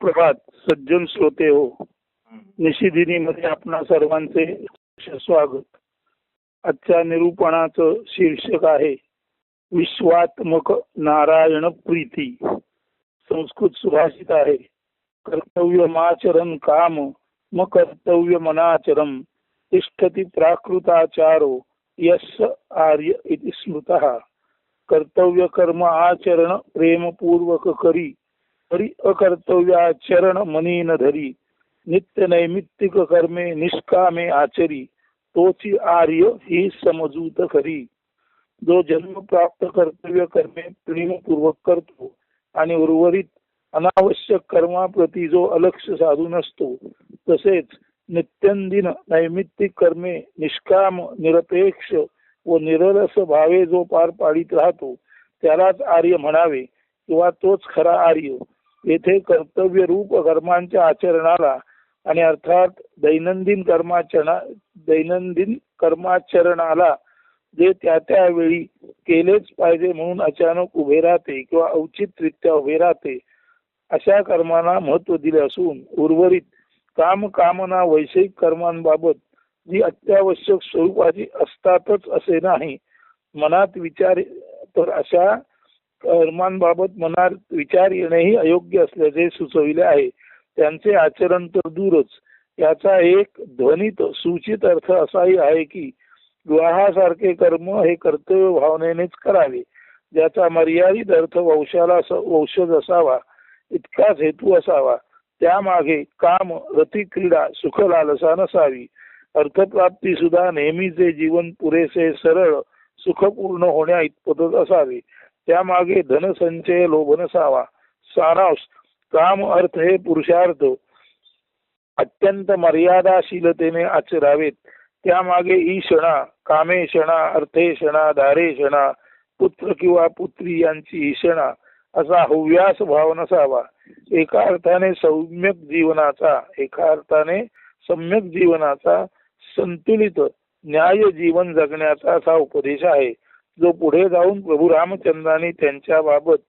सुप्रभात सज्जन श्रोते हो. निशिदिनीमध्ये आपणा सर्वांचे स्वागत. आजच्या निरूपणाचं शीर्षक आहे विश्वात्मक नारायण प्रीती. संस्कृत सुभाषित आहे, कर्तव्यमाचरण काम म कर्तव्य मनाचरम तिष्ठति प्राकृताचारो यस्य आर्य इति स्मृतः. कर्तव्य कर्म आचरण प्रेमपूर्वक करी तरी अकर्तव्याचरण मनी न धरी. नित्य नैमित्तिक कर्मे निष्कामे आचरी तोची आर्य ही समजूत खरी. जो जन्म प्राप्त कर्तव्य कर्मे प्रेमपूर्वक करतो आणि उर्वरित अनावश्यक कर्माप्रती जो अलक्ष साधू नसतो, तसेच नित्यंदिन नैमित्तिक कर्मे निष्काम निरपेक्ष व निरलस भावे जो पार पाडित राहतो, त्यालाच आर्य म्हणावे किंवा तोच खरा आर्य. येथे कर्तव्य रूप कर्मांच्या आचरणाला आणि अर्थात दैनंदिन कर्माचरणाला जे त्या वेळी केलेच पाहिजे म्हणून अचानक उभे राहते किंवा औचित्यरित्या उभे राहते, अशा कर्मांना महत्व दिले असून उर्वरित कामना वैषयिक कर्मांबाबत जी अत्यावश्यक स्वरूपाची असतातच असे नाही. मनात विचार तर अशा कर्मांबाबत मनात विचार येणेही अयोग्य असल्याचे सुचविले आहे. त्यांचे आचरण तर दूरच. याचा एक ध्वनित सूचित अर्थ असाही आहे की विवाहासारखे कर्म हे कर्तव्य भावनेनेच करावे, ज्याचा मर्यादित अर्थ वंशज असावा इतकाच हेतू असावा. त्यामागे काम रतिक्रीडा सुखलालसा नसावी. अर्थप्राप्ती सुद्धा नेहमीचे जीवन पुरेसे सरळ सुखपूर्ण होण्या इतपतच असावे. त्यामागे धनसंचय लोभ नसावा. सारांश, काम अर्थ हे पुरुषार्थ अत्यंत मर्यादाशीलतेने आचरावेत. त्यामागे ईशणा, कामेशणा, अर्थेशणा, दारेशणा, पुत्र किंवा पुत्री यांची ईशणा असा हव्यास भाव नसावा. एका अर्थाने सम्यक जीवनाचा संतुलित न्याय जीवन जगण्याचा असा उपदेश आहे, जो पुढे जाऊन प्रभू रामचंद्रांनी त्यांच्या बाबत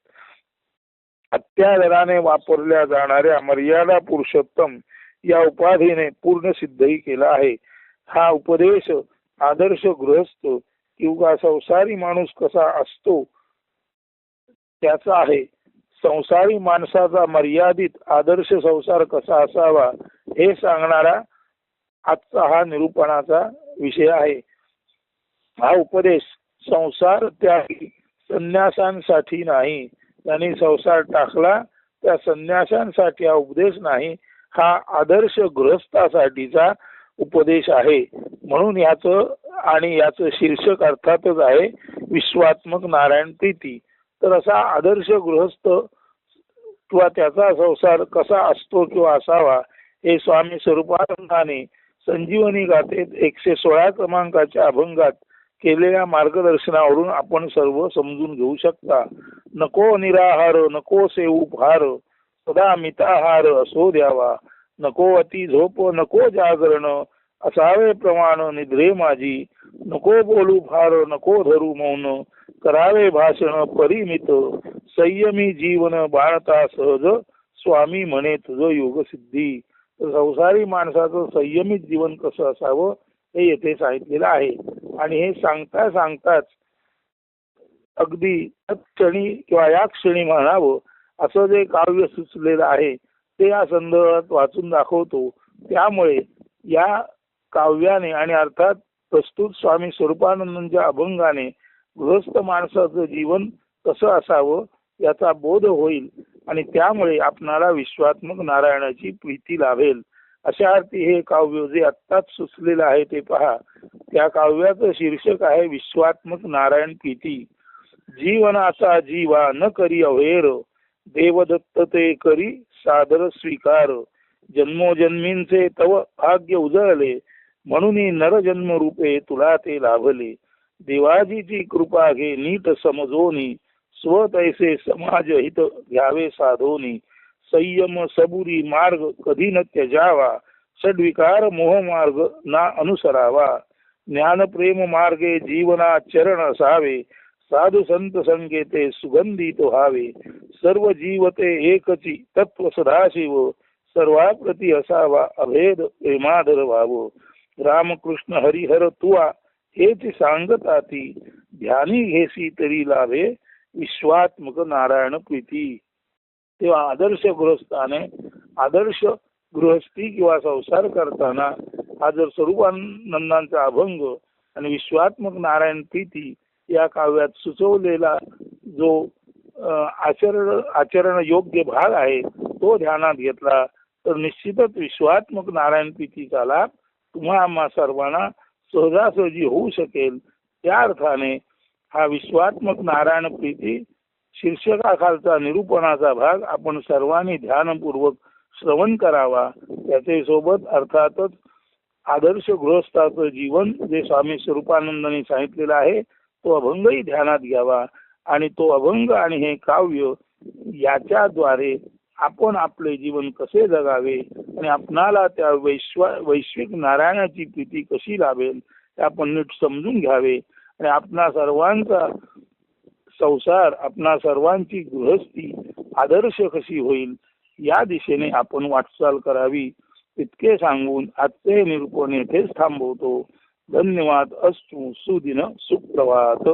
अत्यादराने वापरल्या जाणाऱ्या मर्यादा पुरुषोत्तम या उपाधीने पूर्ण सिद्धही केला आहे. हा उपदेश आदर्श गृहस्थ किंवा संसारी माणूस कसा असतो त्याचा आहे. संसारी माणसाचा मर्यादित आदर्श संसार कसा असावा हे सांगणारा आजचा हा निरूपणाचा विषय आहे. हा उपदेश संसार त्यागी संन्यासांसाठी नाही. त्यांनी संसार टाकला त्या संन्यासांसाठी हा उपदेश नाही. हा आदर्श गृहस्थासाठीचा उपदेश आहे. म्हणून याचं शीर्षक अर्थातच आहे विश्वात्मक नारायण प्रीती. तर असा आदर्श गृहस्थ किंवा त्याचा संसार कसा असतो किंवा असावा हे स्वामी स्वरूपानंदाने संजीवनी गाथेत 116 क्रमांकाच्या अभंगात केलेल्या मार्गदर्शनावरून आपण सर्व समजून घेऊ शकता. नको निराहार, नको सेवू फार, सदा मिताहार असो द्यावा. नको अति झोप, नको जागरण, असावे प्रमाण निद्रे माझी. नको बोलू फार, नको धरू मौन, करावे भाषण परिमित. संयमी जीवन बाळता सहज, स्वामी म्हणे तुझ योग सिद्धी. संसारी माणसाचं संयमित जीवन कसं असावं हे येथे सांगितलेलं आहे. आणि हे सांगताच अगदी क्षणी किंवा या क्षणी म्हणावं असं जे काव्य सुचलेलं आहे ते या संदर्भात वाचून दाखवतो. त्यामुळे या काव्याने आणि अर्थात प्रस्तुत स्वामी स्वरूपानंदांच्या अभंगाने गृहस्थ माणसाचं जीवन कसं असावं याचा बोध होईल आणि त्यामुळे आपणाला विश्वात्मक नारायणाची प्रीती लाभेल. अशा अर्थी हे काव्य जे आत्ताच सुचलेलं आहे ते पहा. त्या काव्याचं शीर्षक आहे विश्वात्मक नारायण प्रीती. जीवनाचा जीवा न करी अवहेर, देवदत्त ते करी सादर स्वीकार. जन्मोजन्मींचे तव भाग्य उजळले, म्हणून नरजन्म रूपे तुला ते लाभले. देवाजीची कृपा घे नीट समजोनी, स्वतैसे समाज हित घ्यावे साधोनी. संयम सबुरी मार्ग कधी न त्यजावा, षड्विकार मोह मार्ग ना अनुसरावा. ज्ञान प्रेम मार्गे जीवना चरण असावे, साधू संत संकेते सुगंधित व्हावे. सर्व जीवते एकची तत्व सदाशिव. सर्वाप्रती असावा अभेद प्रेमादर व्हावो. रामकृष्ण हरिहर तुआ हेच सांगताती. ध्यानी घेसी तरी लाभे विश्वात्मक नारायण प्रीती. तेव्हा आदर्श गृहस्थाने आदर्श गृहस्थी किंवा संसार करताना हा जर स्वरूपानंदांचा अभंग आणि विश्वात्मक नारायण प्रीती या काव्यात सुचवलेला जो आचरण योग्य भाग आहे तो ध्यानात घेतला तर निश्चितच विश्वात्मक नारायण प्रीतीचा लाभ तुम्हा आम्हा सर्वांना सहजासहजी होऊ शकेल. त्या अर्थाने हा विश्वात्मक नारायण प्रीती शीर्षकाखालचा निरूपणाचा भाग आपण सर्वांनी ध्यानपूर्वक श्रवण करावा. त्याचे सोबत अर्थातच आदर्श गृहस्थाचं जीवन जे स्वामी स्वरूपानंदांनी सांगितलेलं आहे तो अभंगही ध्यानात घ्यावा आणि तो अभंग आणि हे काव्य याच्याद्वारे आपण आपले जीवन कसे जगावे आणि आपणाला त्या वैश्विक नारायणाची प्रीती कशी लाभेल ते आपण नीट समजून घ्यावे आणि आपणा सर्वांचा संसार आपणा सर्वांची गृहस्थी आदर्श कशी होईल या दिशेने आपण वाटचाल करावी. इतके सांगून आजचे निरूपण येथेच थांबवतो. धन्यवाद. अस्तु. सुदिन सुप्रभात.